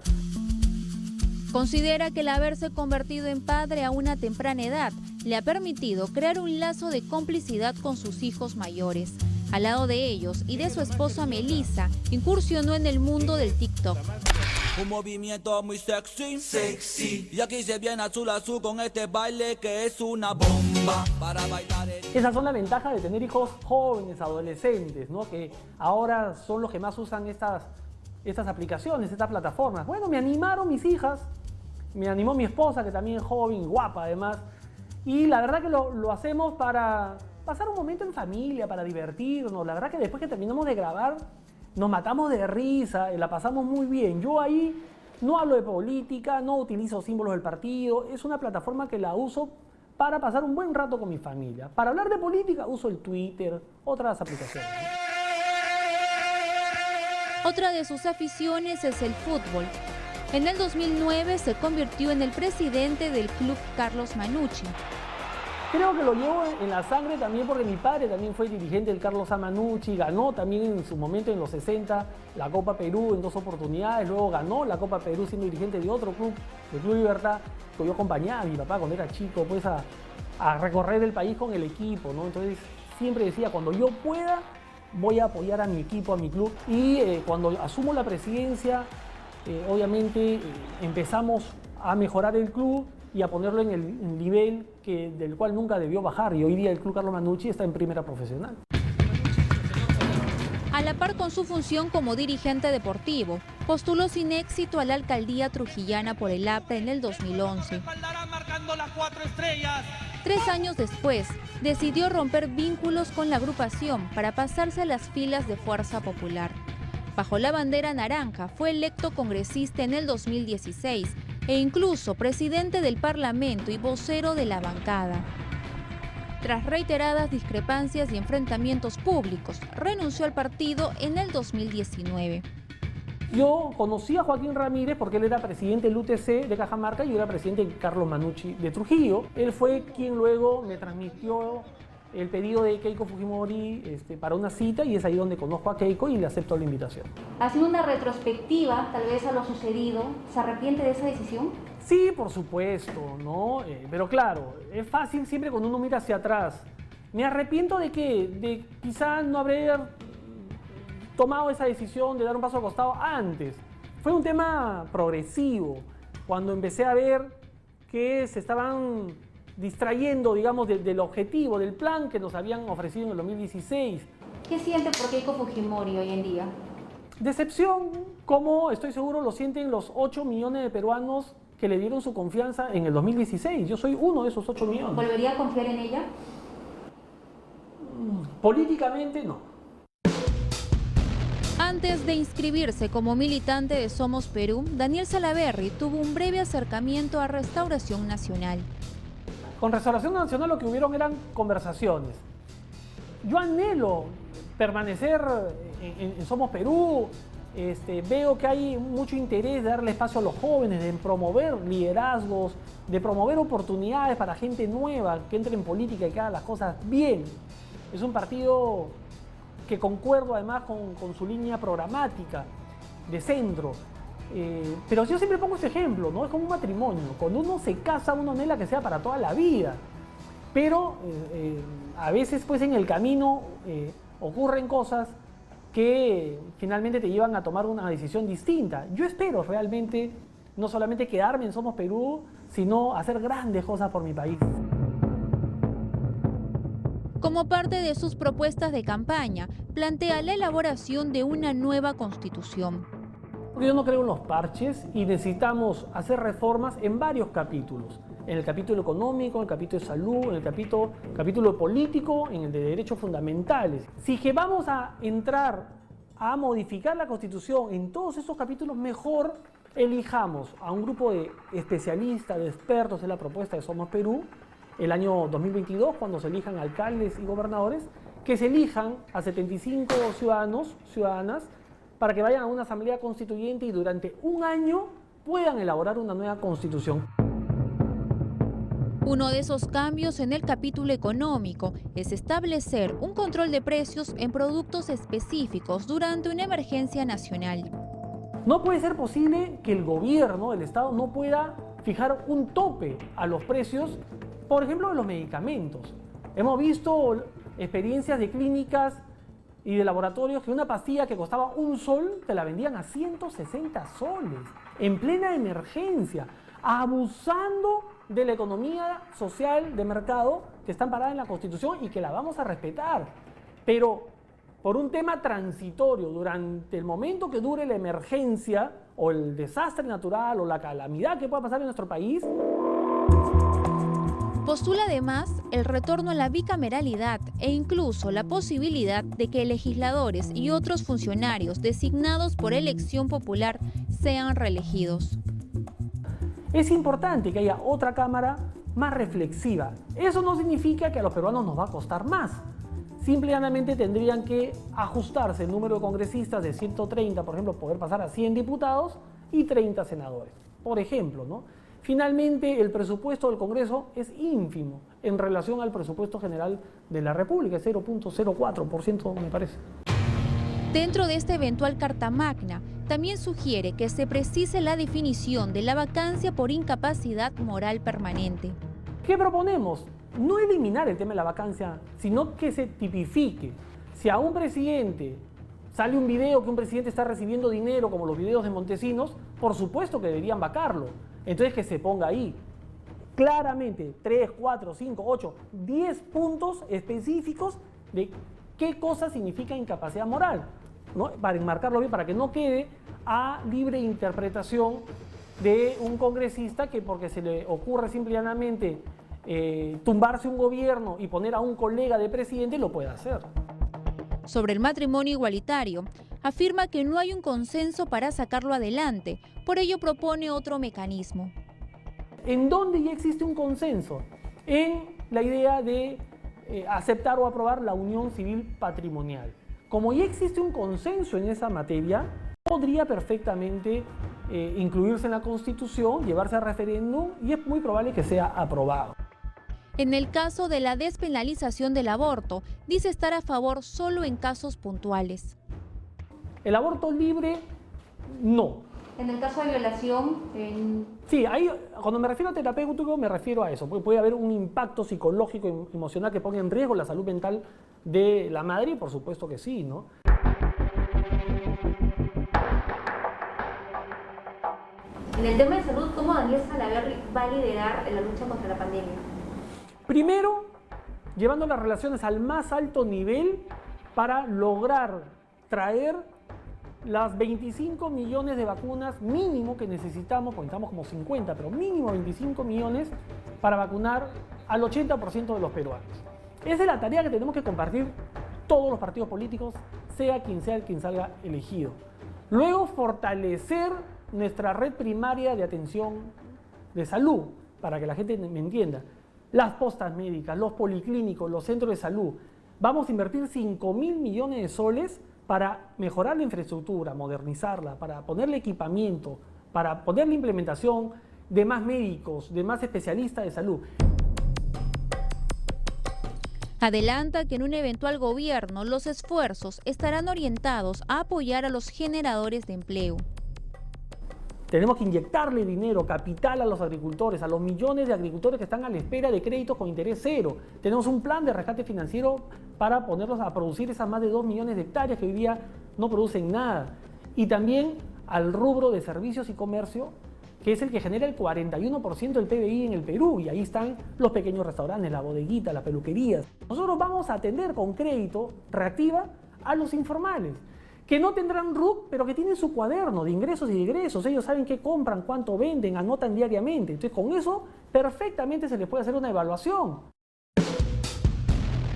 Speaker 8: Considera que el haberse convertido en padre a una temprana edad le ha permitido crear un lazo de complicidad con sus hijos mayores. Al lado de ellos y de su esposa Melissa, incursionó en el mundo del TikTok.
Speaker 13: Un movimiento muy sexy. Y aquí se viene azul con este baile que es una bomba para bailar.
Speaker 12: Esas son las ventajas de tener hijos jóvenes, adolescentes, ¿no? Que ahora son los que más usan estas aplicaciones, estas plataformas. Bueno, me animaron mis hijas, me animó mi esposa, que también es joven, guapa además. Y la verdad que lo hacemos para pasar un momento en familia, para divertirnos. La verdad que después que terminamos de grabar, nos matamos de risa, la pasamos muy bien. Yo ahí no hablo de política, no utilizo símbolos del partido. Es una plataforma que la uso para pasar un buen rato con mi familia. Para hablar de política uso el Twitter, otras aplicaciones.
Speaker 8: Otra de sus aficiones es el fútbol. En el 2009 se convirtió en el presidente del club Carlos Manucci.
Speaker 12: Creo que lo llevo en la sangre también porque mi padre también fue dirigente del Carlos Manucci, ganó también en su momento en los 60 la Copa Perú en 2 oportunidades, luego ganó la Copa Perú siendo dirigente de otro club, el Club Libertad, que yo acompañaba a mi papá cuando era chico pues a recorrer el país con el equipo, ¿no? Entonces siempre decía, cuando yo pueda voy a apoyar a mi equipo, a mi club, y cuando asumo la presidencia, obviamente empezamos a mejorar el club y a ponerlo en el nivel del cual nunca debió bajar, y hoy día el Club Carlos Manucci está en primera profesional.
Speaker 8: A la par con su función como dirigente deportivo, postuló sin éxito a la alcaldía trujillana por el APRA en el 2011. 3 años después, decidió romper vínculos con la agrupación para pasarse a las filas de Fuerza Popular. Bajo la bandera naranja, fue electo congresista en el 2016 e incluso presidente del Parlamento y vocero de la bancada. Tras reiteradas discrepancias y enfrentamientos públicos, renunció al partido en el 2019.
Speaker 12: Yo conocí a Joaquín Ramírez porque él era presidente del UTC de Cajamarca y yo era presidente de Carlos Manucci de Trujillo. Él fue quien luego me transmitió el pedido de Keiko Fujimori para una cita y es ahí donde conozco a Keiko y le acepto la invitación.
Speaker 1: Haciendo una retrospectiva, tal vez a lo sucedido, ¿se arrepiente de esa decisión?
Speaker 12: Sí, por supuesto, ¿no? Pero claro, es fácil siempre cuando uno mira hacia atrás. ¿Me arrepiento de qué? De quizás no haber tomado esa decisión de dar un paso al costado antes. Fue un tema progresivo. Cuando empecé a ver que se estaban distrayendo, digamos, del objetivo, del plan que nos habían ofrecido en el 2016.
Speaker 1: ¿Qué siente por Keiko Fujimori hoy en día?
Speaker 12: Decepción, como estoy seguro lo sienten los 8 millones de peruanos que le dieron su confianza en el 2016. Yo soy uno de esos 8 millones.
Speaker 1: ¿Volvería a confiar en ella?
Speaker 12: Políticamente no.
Speaker 8: Antes de inscribirse como militante de Somos Perú, Daniel Salaverry tuvo un breve acercamiento a Restauración Nacional.
Speaker 12: Con Restauración Nacional lo que hubieron eran conversaciones. Yo anhelo permanecer en Somos Perú. Veo que hay mucho interés de darle espacio a los jóvenes, de promover liderazgos, de promover oportunidades para gente nueva que entre en política y que haga las cosas bien. Es un partido que concuerdo además con su línea programática de centro. Pero yo siempre pongo ese ejemplo, ¿no? Es como un matrimonio. Cuando uno se casa, uno anhela que sea para toda la vida. Pero a veces pues en el camino ocurren cosas que finalmente te llevan a tomar una decisión distinta. Yo espero realmente no solamente quedarme en Somos Perú, sino hacer grandes cosas por mi país.
Speaker 8: Como parte de sus propuestas de campaña, plantea la elaboración de una nueva constitución.
Speaker 12: Yo no creo en los parches y necesitamos hacer reformas en varios capítulos. En el capítulo económico, en el capítulo de salud, en el capítulo político, en el de derechos fundamentales. Si que vamos a entrar a modificar la Constitución en todos esos capítulos, mejor elijamos a un grupo de especialistas, de expertos en la propuesta de Somos Perú, el año 2022, cuando se elijan alcaldes y gobernadores, que se elijan a 75 ciudadanas, para que vayan a una asamblea constituyente y durante un año puedan elaborar una nueva constitución.
Speaker 8: Uno de esos cambios en el capítulo económico es establecer un control de precios en productos específicos durante una emergencia nacional.
Speaker 12: No puede ser posible que el gobierno, el Estado, no pueda fijar un tope a los precios, por ejemplo, de los medicamentos. Hemos visto experiencias de clínicas y de laboratorios que una pastilla que costaba $1 te la vendían a 160 soles, en plena emergencia, abusando de la economía social de mercado que está amparada en la Constitución y que la vamos a respetar. Pero por un tema transitorio, durante el momento que dure la emergencia o el desastre natural o la calamidad que pueda pasar en nuestro país.
Speaker 8: Postula además el retorno a la bicameralidad e incluso la posibilidad de que legisladores y otros funcionarios designados por elección popular sean reelegidos.
Speaker 12: Es importante que haya otra Cámara más reflexiva. Eso no significa que a los peruanos nos va a costar más. Simplemente tendrían que ajustarse el número de congresistas de 130, por ejemplo, poder pasar a 100 diputados y 30 senadores, por ejemplo, ¿no? Finalmente, el presupuesto del Congreso es ínfimo en relación al presupuesto general de la República, 0.04% me parece.
Speaker 8: Dentro de esta eventual Carta Magna, también sugiere que se precise la definición de la vacancia por incapacidad moral permanente.
Speaker 12: ¿Qué proponemos? No eliminar el tema de la vacancia, sino que se tipifique. Si a un presidente sale un video que un presidente está recibiendo dinero, como los videos de Montesinos, por supuesto que deberían vacarlo. Entonces que se ponga ahí claramente 3, 4, 5, 8, 10 puntos específicos de qué cosa significa incapacidad moral, ¿no? Para enmarcarlo bien, para que no quede a libre interpretación de un congresista que porque se le ocurre simplemente tumbarse un gobierno y poner a un colega de presidente lo puede hacer.
Speaker 8: Sobre el matrimonio igualitario, Afirma que no hay un consenso para sacarlo adelante, por ello propone otro mecanismo.
Speaker 12: ¿En dónde ya existe un consenso? En la idea de aceptar o aprobar la unión civil patrimonial. Como ya existe un consenso en esa materia, podría perfectamente incluirse en la Constitución, llevarse a referéndum y es muy probable que sea aprobado.
Speaker 8: En el caso de la despenalización del aborto, dice estar a favor solo en casos puntuales.
Speaker 12: El aborto libre, no.
Speaker 1: En el caso de violación,
Speaker 12: Sí, ahí, cuando me refiero a terapéutico me refiero a eso, porque puede haber un impacto psicológico y emocional que ponga en riesgo la salud mental de la madre, y por supuesto que sí, ¿no?
Speaker 1: En el tema de salud, ¿cómo Daniel Salaverry va a liderar la lucha contra la pandemia?
Speaker 12: Primero, llevando las relaciones al más alto nivel para lograr traer las 25 millones de vacunas mínimo que necesitamos, porque necesitamos como 50, pero mínimo 25 millones para vacunar al 80% de los peruanos. Esa es la tarea que tenemos que compartir todos los partidos políticos, sea quien salga elegido. Luego, fortalecer nuestra red primaria de atención de salud, para que la gente me entienda. Las postas médicas, los policlínicos, los centros de salud. Vamos a invertir 5.000 millones de soles para mejorar la infraestructura, modernizarla, para ponerle equipamiento, para ponerle implementación de más médicos, de más especialistas de salud.
Speaker 8: Adelanta que en un eventual gobierno los esfuerzos estarán orientados a apoyar a los generadores de empleo.
Speaker 12: Tenemos que inyectarle dinero, capital a los agricultores, a los millones de agricultores que están a la espera de créditos con interés cero. Tenemos un plan de rescate financiero para ponerlos a producir esas más de 2 millones de hectáreas que hoy día no producen nada. Y también al rubro de servicios y comercio, que es el que genera el 41% del PBI en el Perú. Y ahí están los pequeños restaurantes, la bodeguita, las peluquerías. Nosotros vamos a atender con crédito reactiva a los informales, que no tendrán RUC, pero que tienen su cuaderno de ingresos y de egresos. Ellos saben qué compran, cuánto venden, anotan diariamente. Entonces, con eso perfectamente se les puede hacer una evaluación.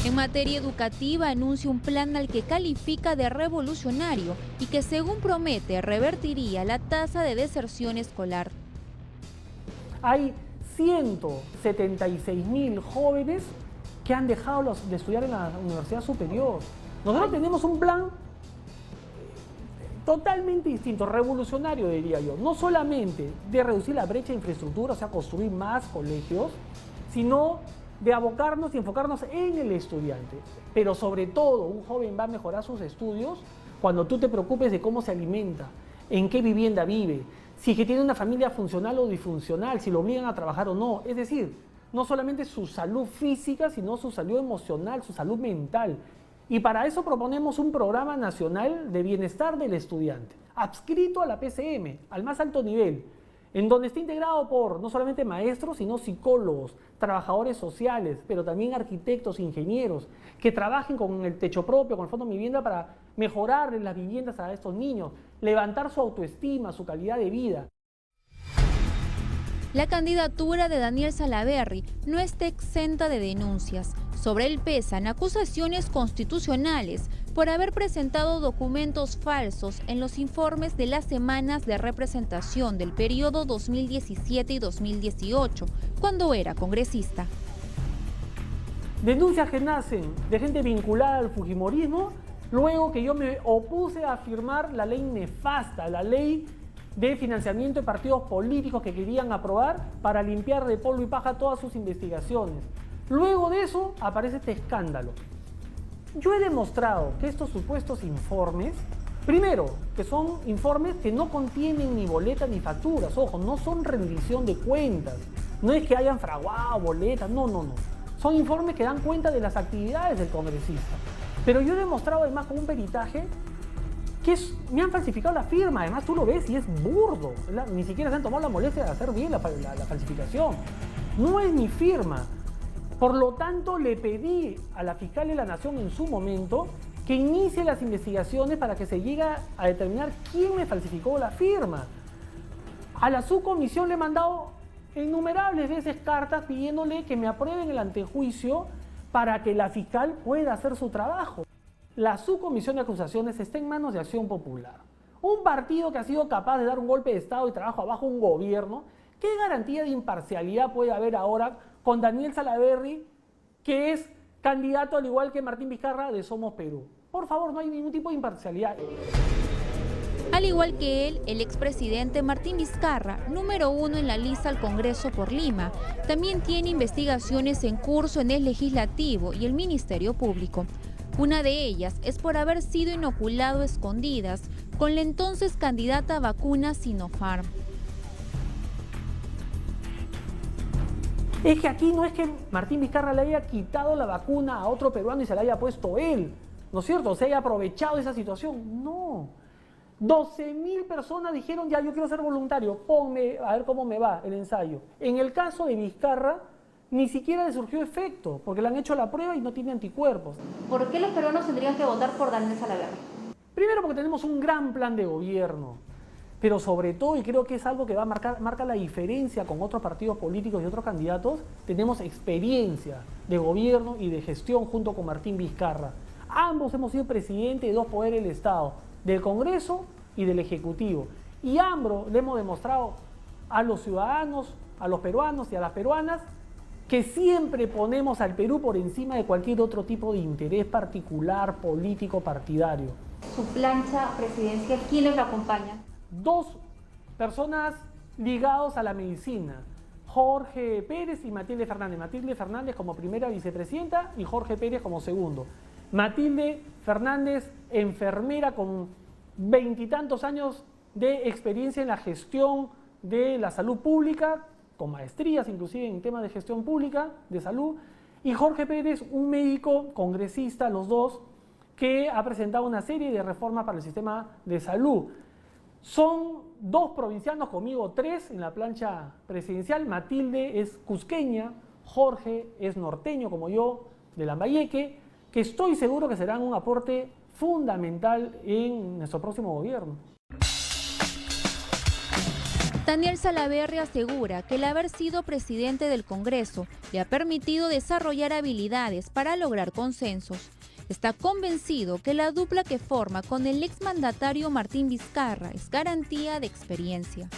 Speaker 8: En materia educativa, anuncia un plan al que califica de revolucionario y que, según promete, revertiría la tasa de deserción escolar.
Speaker 12: Hay 176.000 jóvenes que han dejado de estudiar en la universidad superior. Nosotros tenemos un plan totalmente distinto, revolucionario diría yo, no solamente de reducir la brecha de infraestructura, o sea, construir más colegios, sino de abocarnos y enfocarnos en el estudiante. Pero sobre todo, un joven va a mejorar sus estudios cuando tú te preocupes de cómo se alimenta, en qué vivienda vive, si es que tiene una familia funcional o disfuncional, si lo obligan a trabajar o no. Es decir, no solamente su salud física, sino su salud emocional, su salud mental. Y para eso proponemos un programa nacional de bienestar del estudiante, adscrito a la PCM, al más alto nivel, en donde está integrado por no solamente maestros, sino psicólogos, trabajadores sociales, pero también arquitectos, ingenieros, que trabajen con el techo propio, con el Fondo de Vivienda para mejorar las viviendas a estos niños, levantar su autoestima, su calidad de vida.
Speaker 8: La candidatura de Daniel Salaverry no está exenta de denuncias. Sobre él pesan acusaciones constitucionales por haber presentado documentos falsos en los informes de las semanas de representación del periodo 2017 y 2018, cuando era congresista.
Speaker 12: Denuncias que nacen de gente vinculada al fujimorismo, luego que yo me opuse a firmar la ley nefasta, la ley de financiamiento de partidos políticos que querían aprobar para limpiar de polvo y paja todas sus investigaciones. Luego de eso aparece este escándalo. Yo he demostrado que estos supuestos informes, primero, que son informes que no contienen ni boletas ni facturas, ojo, no son rendición de cuentas, no es que hayan fraguado boletas, no. Son informes que dan cuenta de las actividades del congresista. Pero yo he demostrado además con un peritaje que me han falsificado la firma, además tú lo ves y es burdo, ni siquiera se han tomado la molestia de hacer bien la falsificación. No es mi firma. Por lo tanto, le pedí a la fiscal de la Nación en su momento que inicie las investigaciones para que se llegue a determinar quién me falsificó la firma. A la subcomisión le he mandado innumerables veces cartas pidiéndole que me aprueben el antejuicio para que la fiscal pueda hacer su trabajo. la subcomisión de acusaciones está en manos de Acción Popular. Un partido que ha sido capaz de dar un golpe de Estado y trabajo abajo un gobierno. ¿Qué garantía de imparcialidad puede haber ahora con Daniel Salaverry, que es candidato al igual que Martín Vizcarra de Somos Perú? Por favor, no hay ningún tipo de imparcialidad.
Speaker 8: Al igual que él, el expresidente Martín Vizcarra, número 1 en la lista al Congreso por Lima, también tiene investigaciones en curso en el Legislativo y el Ministerio Público. Una de ellas es por haber sido inoculado a escondidas con la entonces candidata a vacunas Sinopharm.
Speaker 12: Es que aquí no es que Martín Vizcarra le haya quitado la vacuna a otro peruano y se la haya puesto él, ¿no es cierto? Se haya aprovechado de esa situación. No. 12.000 personas dijeron, ya, yo quiero ser voluntario, ponme a ver cómo me va el ensayo. En el caso de Vizcarra, ni siquiera le surgió efecto, porque le han hecho la prueba y no tiene anticuerpos.
Speaker 1: ¿Por qué los peruanos tendrían que votar por Daniel Salaverry?
Speaker 12: Primero porque tenemos un gran plan de gobierno, pero sobre todo, y creo que es algo que va a marca la diferencia con otros partidos políticos y otros candidatos, tenemos experiencia de gobierno y de gestión junto con Martín Vizcarra. Ambos hemos sido presidentes de dos poderes del Estado, del Congreso y del Ejecutivo. Y ambos le hemos demostrado a los ciudadanos, a los peruanos y a las peruanas, que siempre ponemos al Perú por encima de cualquier otro tipo de interés particular, político, partidario.
Speaker 1: Su plancha presidencial, ¿quiénes lo acompañan?
Speaker 12: Dos personas ligados a la medicina, Jorge Pérez y Matilde Fernández. Matilde Fernández como primera vicepresidenta y Jorge Pérez como segundo. Matilde Fernández, enfermera con 20 y tantos años de experiencia en la gestión de la salud pública, con maestrías inclusive en temas de gestión pública, de salud. Y Jorge Pérez, un médico congresista, los dos, que ha presentado una serie de reformas para el sistema de salud. Son dos provincianos, conmigo tres en la plancha presidencial. Matilde es cusqueña, Jorge es norteño como yo, de Lambayeque, que estoy seguro que serán un aporte fundamental en nuestro próximo gobierno.
Speaker 8: Daniel Salaverry asegura que el haber sido presidente del Congreso le ha permitido desarrollar habilidades para lograr consensos. Está convencido que la dupla que forma con el exmandatario Martín Vizcarra es garantía de experiencia.